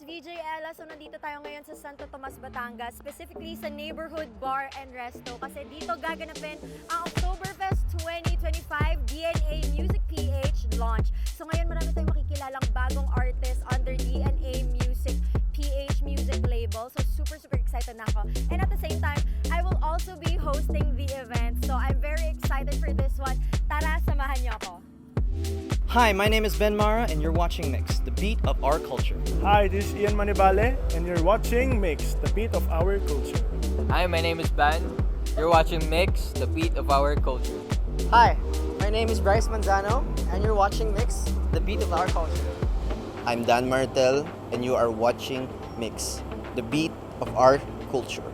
VJ Ella. So nandito tayo ngayon sa Santo Tomas, Batangas, specifically sa Neighborhood Bar and Resto kasi dito gaganapin ang Oktoberfest 2025 DNA Music PH launch. So ngayon marami tayong makikilalang bagong artist under DNA Music PH music label. So super excited na ako. And at the same time, I will also be hosting the event. So I'm very excited for this one. Tara, samahan niyo ako. Hi, my name is Ben Mara, and you're watching Mix, the beat of our culture. Hi, this is Ian Manibale, and you're watching Mix, the beat of our culture. Hi, my name is Ban. You're watching Mix, the beat of our culture. Hi, my name is Bryce Manzano, and you're watching Mix, the beat of our culture. I'm Dan Martel, and you are watching Mix, the beat of our culture.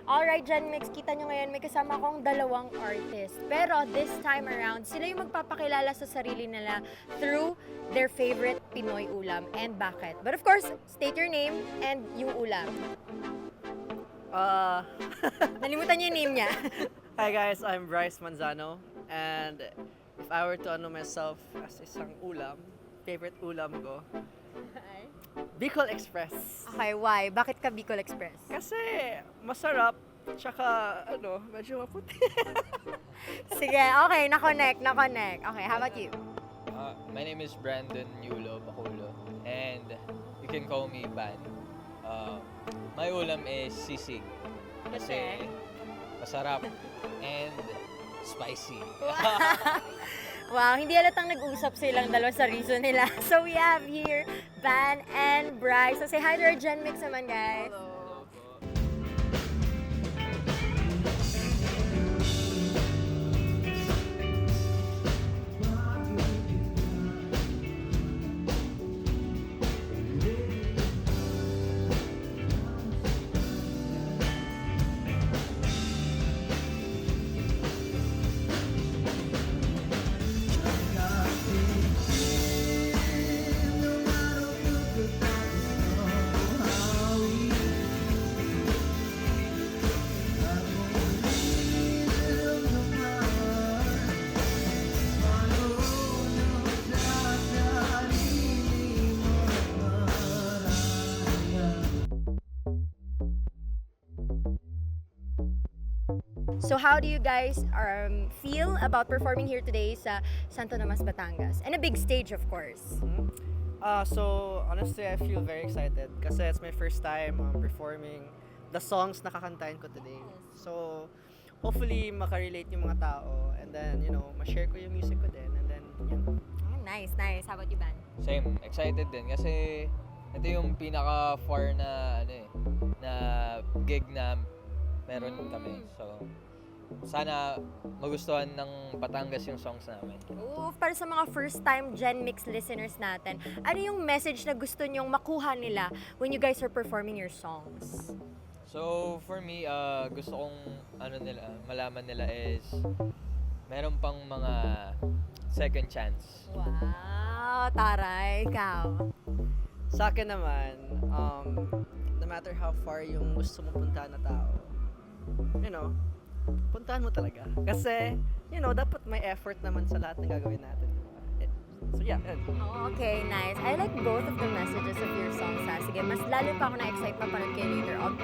Alright, Gen Mix, kita nyo ngayon may kasama akong dalawang artist. Pero this time around, sila yung magpapakilala sa sarili nila through their favorite Pinoy ulam and bakit. But of course, state your name and yung ulam. Nalimutan niyo yung name niya. Hi guys, I'm Bryce Manzano, and if I were to ano myself as isang ulam, favorite ulam ko, Bicol Express. Okay, why? Bakit ka Bicol Express? Kasi masarap, tsaka ano, medyo maputi. Sige, okay, na-connect. Okay, how about you? My name is Brandon Yulo Baculo, and you can call me Ban. My ulam is sisig. Kasi masarap and spicy. Wow, hindi halatang nag-usap silang dalawa sa reason nila. So we have here Ban and Bryce. So say hi to our Gen Mix naman, guys. So how do you guys feel about performing here today sa Santo Tomas, Batangas? And a big stage, of course. So honestly, I feel very excited kasi it's my first time performing the songs na kakantahin ko today. So hopefully makarelate yung mga tao, and then ma-share ko yung music ko din, and then yun. Nice. How about you, Ban? Same, excited din kasi ito yung pinaka-far na na gig na meron kami. So sana magustuhan ng Batangas yung songs namin. Ooh, para sa mga first-time Gen Mix listeners natin, ano yung message na gusto nyong makuha nila when you guys are performing your songs? So for me, gusto kong malaman nila is meron pang mga second chance. Wow, taray, ikaw. Sa akin naman, no matter how far yung gusto mo puntahan na tao, puntahan mo talaga. Kasi, dapat may effort naman sa lahat ng gagawin natin. So yeah, Okay, nice. I like both of the messages of your songs, ha. Sige, mas lalo pa ako na-excite mapanood kayo later on.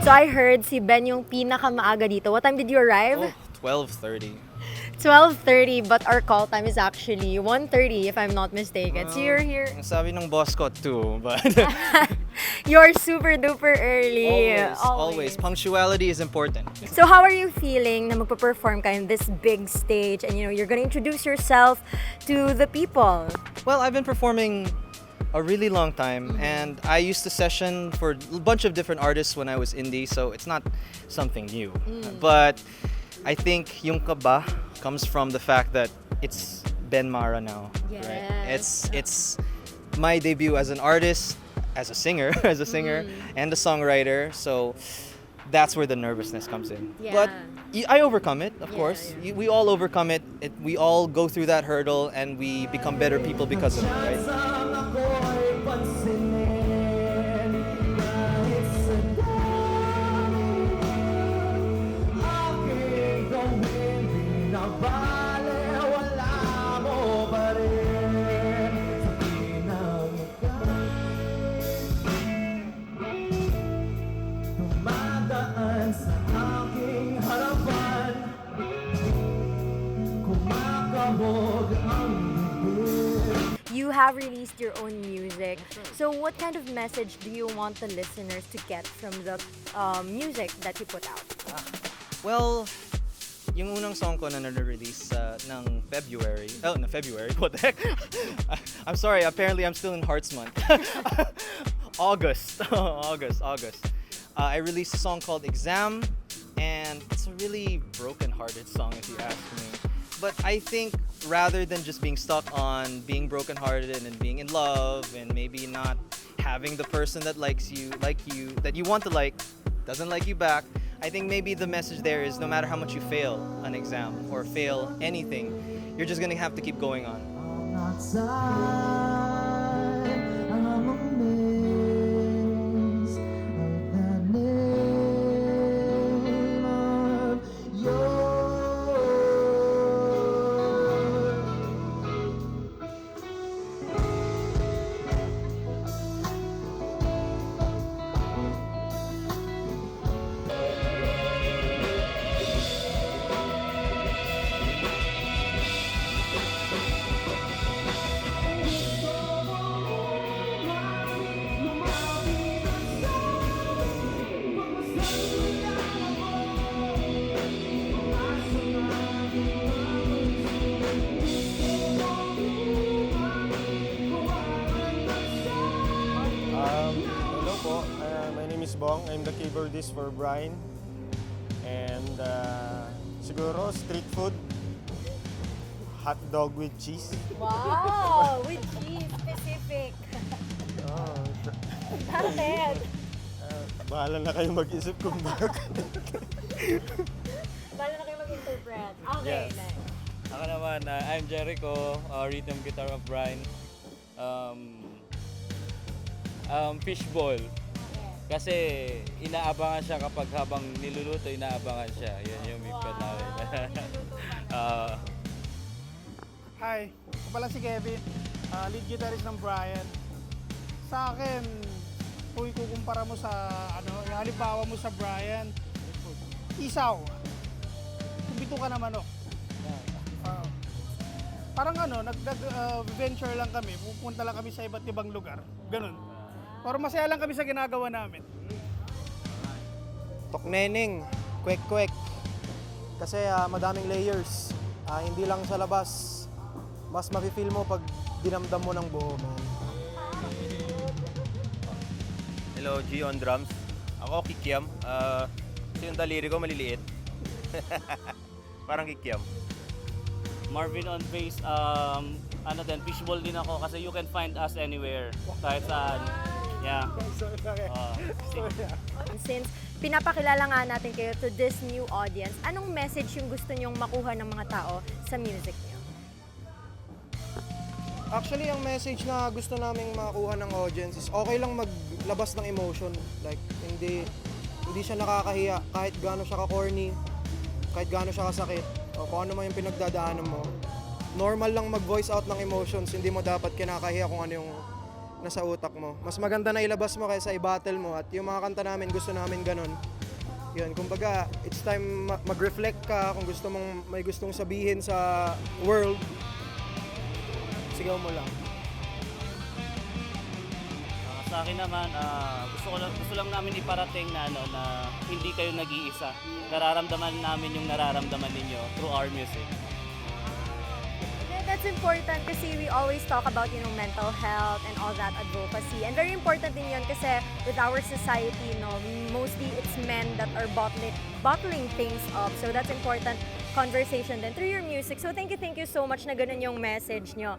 So I heard si Ben yung pinakamaaga dito. What time did you arrive? Oh, 12:30. 12:30, but our call time is actually 1:30 if I'm not mistaken. So you're here. Ang sabi ng boss ko too, but You're super duper early. always. Punctuality is important. So how are you feeling na magpa-perform ka in this big stage and you're gonna introduce yourself to the people? Well, I've been performing a really long time, and I used to session for a bunch of different artists when I was indie, so it's not something new. But I think yung kaba comes from the fact that it's Ben Mara now. Yes. It's my debut as an artist, as a singer, and a songwriter. So that's where the nervousness comes in. Yeah. But I overcome it, of course. We all overcome it. We all go through that hurdle, and we become better people because of it, right? You have released your own music. So what kind of message do you want the listeners to get from the music that you put out? Well, yung unang song ko na na-release ng February. Oh, no, February. What the heck? I'm sorry, apparently I'm still in Hearts Month. August. August. I released a song called Exam, and it's a really broken-hearted song if you ask me. But I think rather than just being stuck on being brokenhearted and being in love and maybe not having the person that likes you, that you want to like, doesn't like you back, I think maybe the message there is no matter how much you fail an exam or fail anything, you're just gonna have to keep going on. Hello po, my name is Bong. I'm the keyboardist for Brian. And siguro street food, hot dog with cheese. Wow! With cheese specific. Oh, Bakit? bahala na kayo mag-isip kung bakit. Bala na kayo mag-interpret. Okay, Yes. nice. Ako naman, I'm Jericho, rhythm guitar of Brian. Fishball. Kasi inaabangan siya kapag habang niluluto, inaabangan siya. Yan yung mipad namin. Hi, ako pala si Kevin, lead guitarist ng Brian. Sa akin, kung ikukumpara mo sa, yung halimbawa mo sa Brian, isaw, kumbito ka na manok. Parang nag-venture lang kami, pupunta lang kami sa iba't ibang lugar, ganun. Pero masaya lang kami sa ginagawa namin. Tokneneng, kwek-kwek. Kasi madaming layers. Hindi lang sa labas. Mas mafe-feel mo pag dinamdam mo ng buo, man. Hello, G on drums. Ako, Kikiam. Kasi yung daliri ko maliliit. Parang Kikiam. Marvin on bass, fishball din ako kasi you can find us anywhere, kahit saan. Yeah. Since pinapakilala nga natin kayo to this new audience, anong message yung gusto nyong makuha ng mga tao sa music niyo? Actually, ang message na gusto naming makuha ng audience is okay lang maglabas ng emotion. Like, Hindi siya nakakahiya kahit gaano siya ka-corny, kahit gaano siya kasakit, o kung ano man yung pinagdadaanan mo. Normal lang mag-voice out ng emotions, hindi mo dapat kinakahiya kung ano yung nasa utak mo. Mas maganda na ilabas mo kaysa i-battle mo, at yung mga kanta namin, gusto namin ganun. Yun, kumbaga, it's time mag-reflect ka kung gusto mong may gustong sabihin sa world. Sigaw mo lang. Sa akin naman, gusto lang namin iparating na na hindi kayo nag-iisa. Nararamdaman namin yung nararamdaman ninyo through our music. That's important kasi we always talk about, mental health and all that advocacy. And very important din yun kasi with our society, mostly it's men that are bottling things up. So that's important conversation then through your music. So thank you so much na ganun yung message nyo.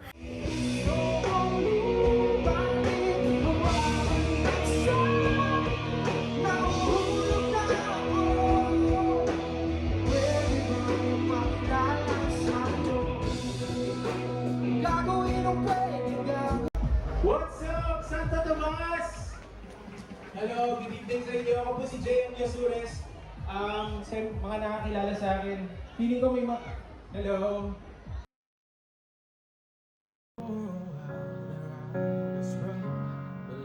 What's up, Santa Tomas? Hello, good evening sa inyo. Ako po si JM Yasures. Sa mga nakakilala sa akin, feeling ko may Hello.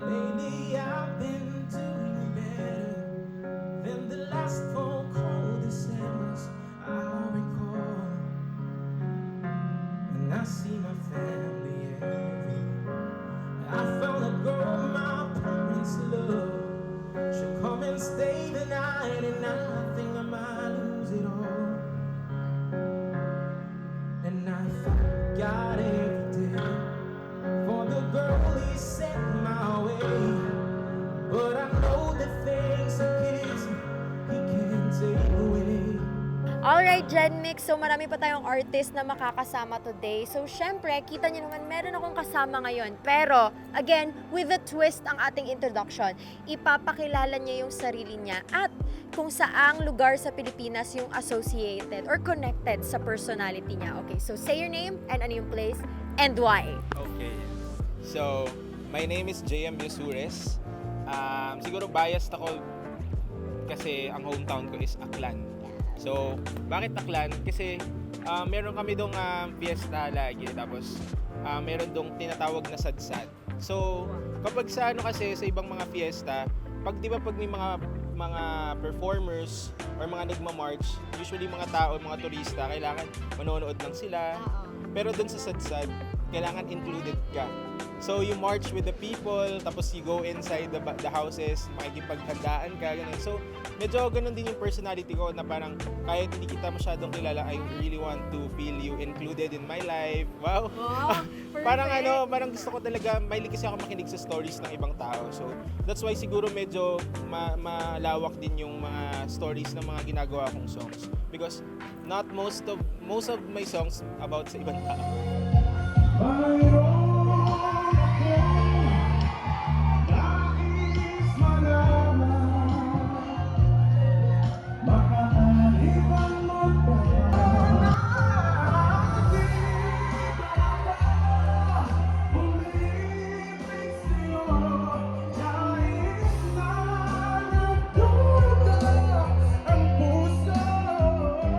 Lately I've been doing better than the last 4 cold Decembers I recall. And I see my family I found a girl my parents love. She'll come and stay the night, and I think I might lose it all. And I forgot every day for the girl he sent my way. But I know the things he gives me, he can't take away. Alright, Gen Mix. So, marami pa tayong artist na makakasama today. So, syempre, kita nyo naman, meron akong kasama ngayon. Pero, again, with a twist ang ating introduction. Ipapakilala niya yung sarili niya at kung saang lugar sa Pilipinas yung associated or connected sa personality niya. Okay, so say your name and ano yung place and why. Okay. So, my name is JM Yasures. Siguro biased ako kasi ang hometown ko is Aklan. So, bakit Aklan? Kasi meron kami dong fiesta lagi, tapos meron dong tinatawag na sadsad. So, kapag sa kasi sa ibang mga fiesta, pag may mga performers or mga nagma-march, usually mga tao, mga turista, kailangan manonood lang sila. Pero dun sa sadsad, kailangan included ka. So, you march with the people, tapos you go inside the houses, makikipaghandaan ka, ganun. So, medyo ganun din yung personality ko na parang kahit hindi kita masyadong kilala, I really want to feel you included in my life. Wow! Parang gusto ko talaga, mahilig kasi ako makinig sa stories ng ibang tao. So, that's why siguro medyo malawak din yung mga stories ng mga ginagawa kong songs. Because not most of my songs about sa ibang tao.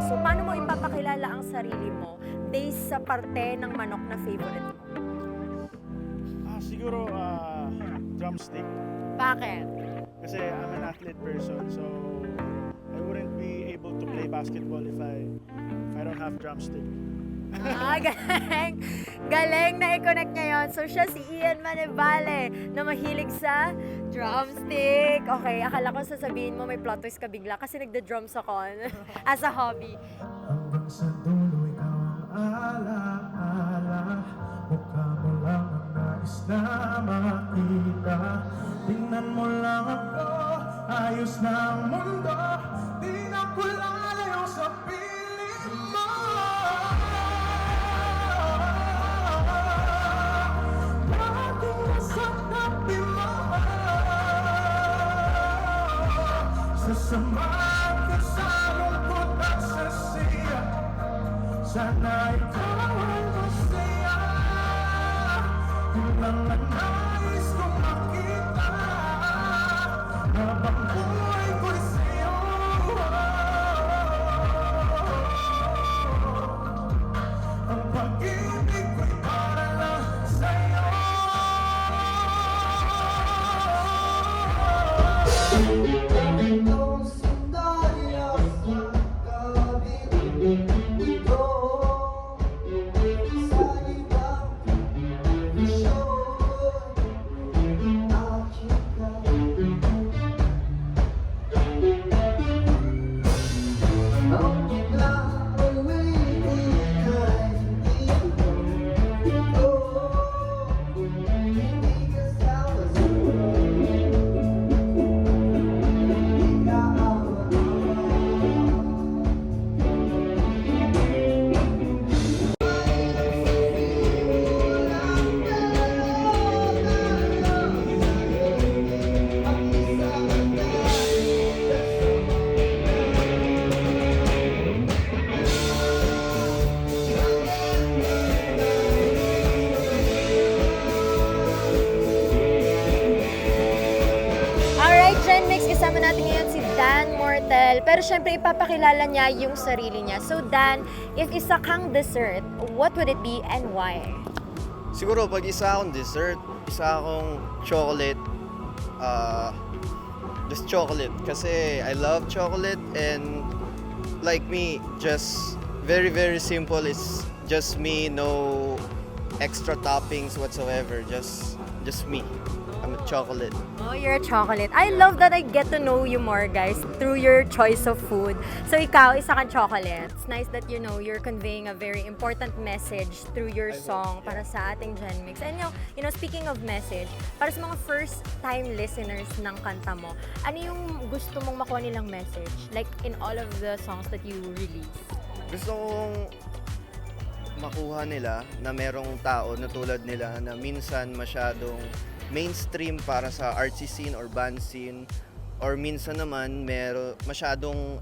So, paano mo ipapakilala ang sarili mo based sa parte ng manok na favorite mo? Siguro drumstick. Bakit? Kasi I'm an athlete person, so I wouldn't be able to play basketball if I don't have drumstick. Galing! Galing na i-connect niya yun. So, siya si Ian Manevale na mahilig sa drumstick. Okay, akala ko sasabihin mo may plot twist ka bigla kasi nagda-drums ako as a hobby. Hanggang sa dulo ikaw ang alaala, mukha mo lang ang nais na makita. Tingnan mo lang ako, ayos na ang mundo, di na ko lalayo sa piling mo. Laging nasa tabi mo, sa sama at sa lungkot at sa siya, sana ikaw ang masaya. Yun lang ang nais kong makita, habang buhay ko'y Dan Mortel. Pero syempre, ipapakilala niya yung sarili niya. So Dan, if isa kang dessert, what would it be and why? Siguro pag isa akong dessert, isa akong chocolate, just chocolate. Kasi I love chocolate and like me, just very simple. It's just me, no extra toppings whatsoever. Just me. I'm a chocolate. Oh, you're a chocolate. I love that I get to know you more, guys, through your choice of food. So ikaw, isa kang chocolate. It's nice that, you're conveying a very important message through your song para sa ating Gen Mix. And speaking of message, para sa mga first-time listeners ng kanta mo, ano yung gusto mong makuha nilang message? Like, in all of the songs that you release? Gusto kong makuha nila na merong tao na tulad nila na minsan masyadong mainstream para sa artsy scene or band scene, or minsan naman masyadong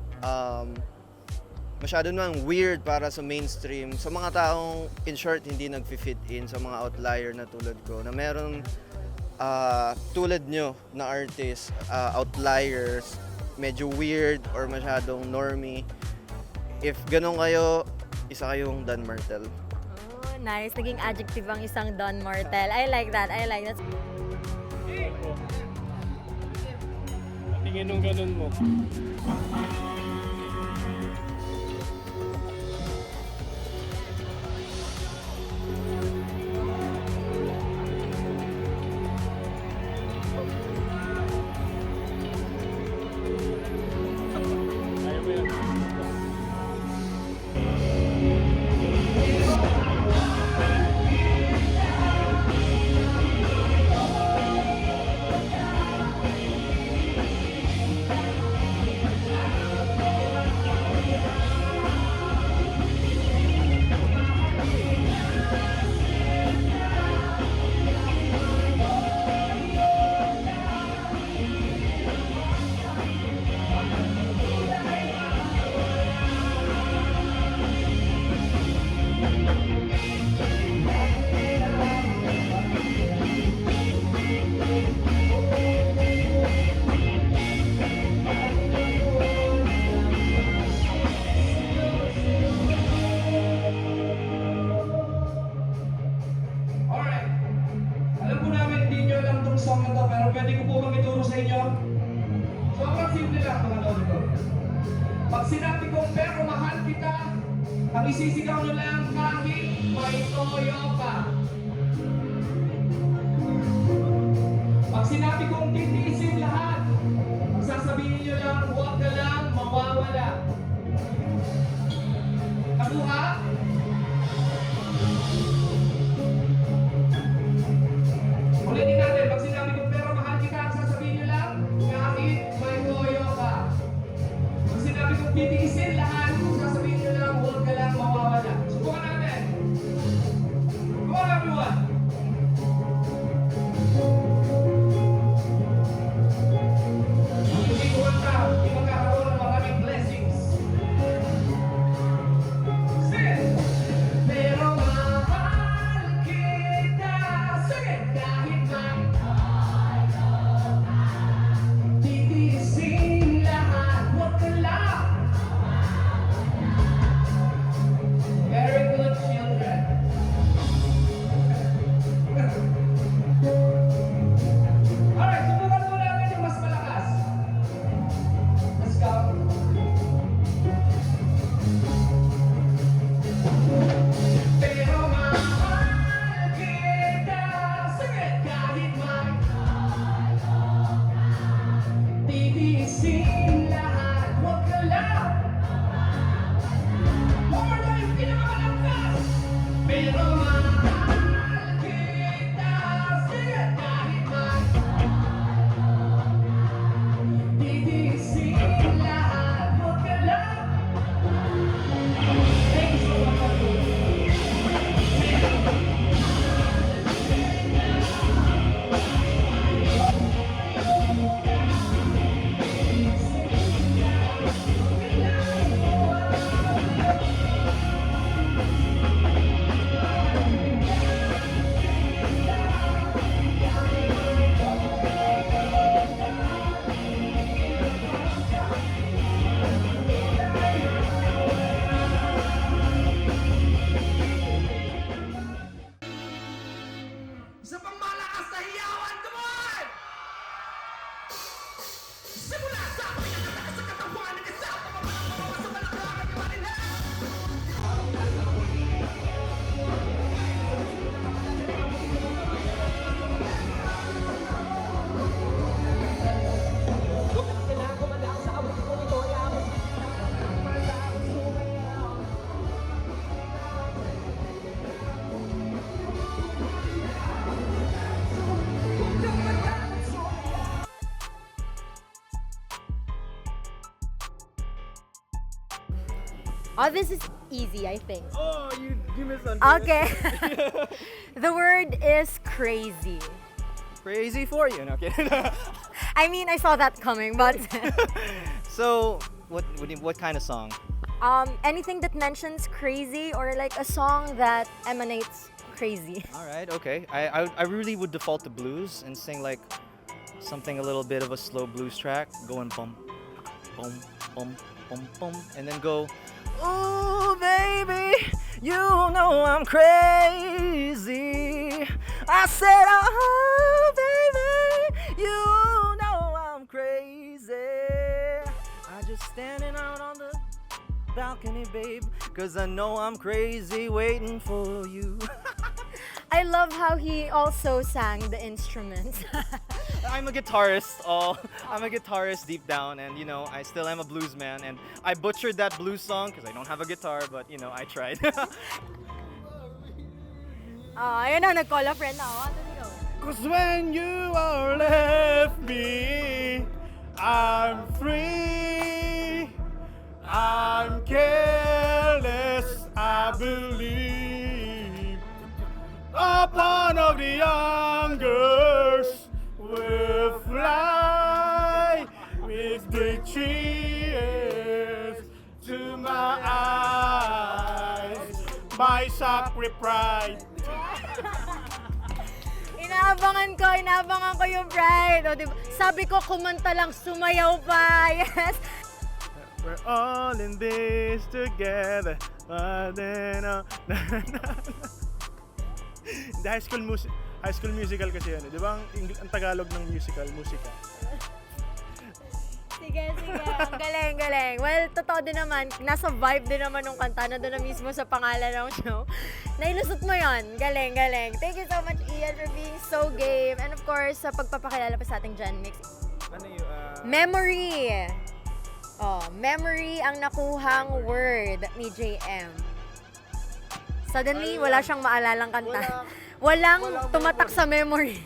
naman weird para sa mainstream, sa mga taong in short hindi nag-fit in, sa mga outlier na tulad ko, na meron tulad nyo na artist, outliers, medyo weird or masyadong normie. If ganun kayo, isa kayong Dan Martel. Oh, nice. Naging adjective ang isang Don Martel. I like that. Tingin nung ganun mo. song na to, pero pwede ko po bang ituro sa inyo? Sobrang simple lang mga lodi ko. Pag sinabi ko, pero mahal kita, ang isisigaw nyo lang kahit may toyo pa. Pag sinabi kong titiisin lahat, ang sasabihin nyo lang, huwag ka lang mawawala. Nakuha? Ulitin natin, pag sinabi kong pero mahal kita, ang sasabihin nyo lang, kahit may toyo ka. Pag sinabi kong titiisin lahat, ang sasabihin nyo lang, huwag ka lang mawawala. Subukan natin. Come on everyone! Hindi kumanta, hindi magkakaroon ng maraming blessings. Sige! Pero mahal kita. Sige! Kahit may titiisin lahat, huwag ka lang Oh, this is easy, I think. Oh, you misunderstood. Okay. The word is crazy. Crazy for you. No kidding. I mean, I saw that coming, but So, what kind of song? anything that mentions crazy or like a song that emanates crazy. All right, okay. I really would default to blues and sing like something a little bit of a slow blues track, going bum, bum, bum, bum, bum, and then go, ooh, baby, you know I'm crazy. I said, oh, baby, you know I'm crazy. I just standing out on the balcony, babe, 'cause I know I'm crazy waiting for you. I love how he also sang the instruments. I'm a guitarist. I'm a guitarist deep down, and you know, I still am a blues man. And I butchered that blues song because I don't have a guitar, but you know, I tried. Ayun na, nag-call a friend na. 1, 2, 3, go. 'Cause when you are left me, I'm free. I'm careless, I believe. Upon of the young girls will fly with the tears to my eyes. My sacred pride. Inaabangan ko yung Pride. O, diba? Sabi ko, kumanta lang, sumayaw pa. Yes. We're all in this together. The High School Musical kasi yan. Di ba ang Tagalog ng musical, musika? Sige. Ang galing. Well, totoo din naman, nasa vibe din naman ng kanta na doon na mismo sa pangalan ng show. Nailusot mo yon. Galing. Thank you so much, Ian, for being so game. And of course, sa pagpapakilala pa sa ating Gen Mix. Ano yung... Memory. Memory ang nakuhang word ni JM. Suddenly, wala siyang maalalang kanta. Walang tumatak sa memory.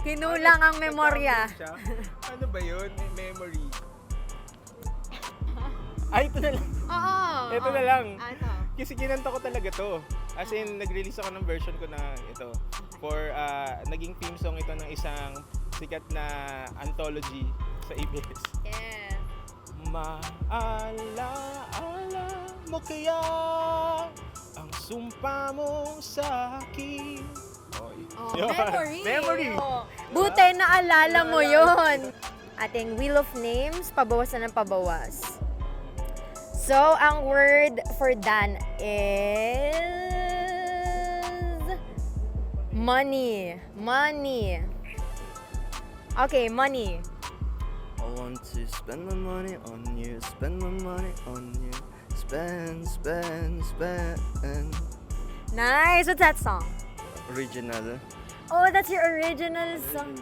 Kinulang ang memorya. Ano ba yun? Memory. Ay, ito na lang. Oo. Ito na lang. Ito. Kasi kinanta ko talaga to. As in, nag-release ako ng version ko na ito. For, naging theme song ito ng isang sikat na anthology sa ABS. Yeah. Maalaala mo kaya ang sumpa mo sa akin. Memory. Buti naalala mo yun. Ating Wheel of Names, pabawas na ng pabawas. So, ang word for Dan is money. Okay, money. I want to spend my money on you, spend my money on you, spend. Nice. What's that song? Original. Oh, that's your original song.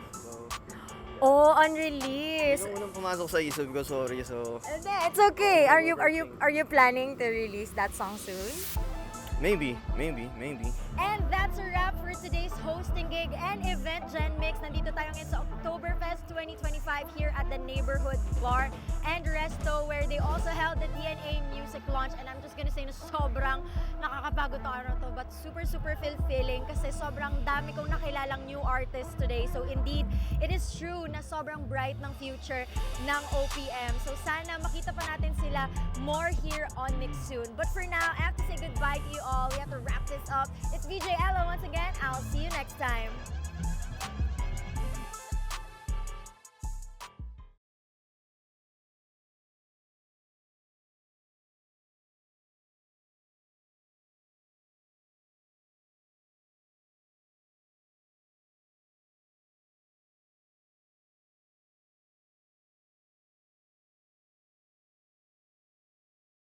Oh, unreleased. Yung unang pumasok sa isip ko, sorry. So Hindi, it's okay. Are you planning to release that song soon? maybe. And that's a wrap for today's hosting gig and event Gen Mix. Nandito tayo ngayon sa Oktoberfest 2025 here at the Neighborhood Bar and Resto, where they also held the DNA Music Launch. And I'm just gonna say na sobrang nakakapagod ang araw to, but super fulfilling kasi sobrang dami kong nakilalang new artists today. So indeed, it is true na sobrang bright ng future ng OPM. So sana makita pa natin sila more here on Mix soon. But for now, I have to say goodbye to you all. We have to wrap this up. It's VJ Ella once again. I'll see you next time.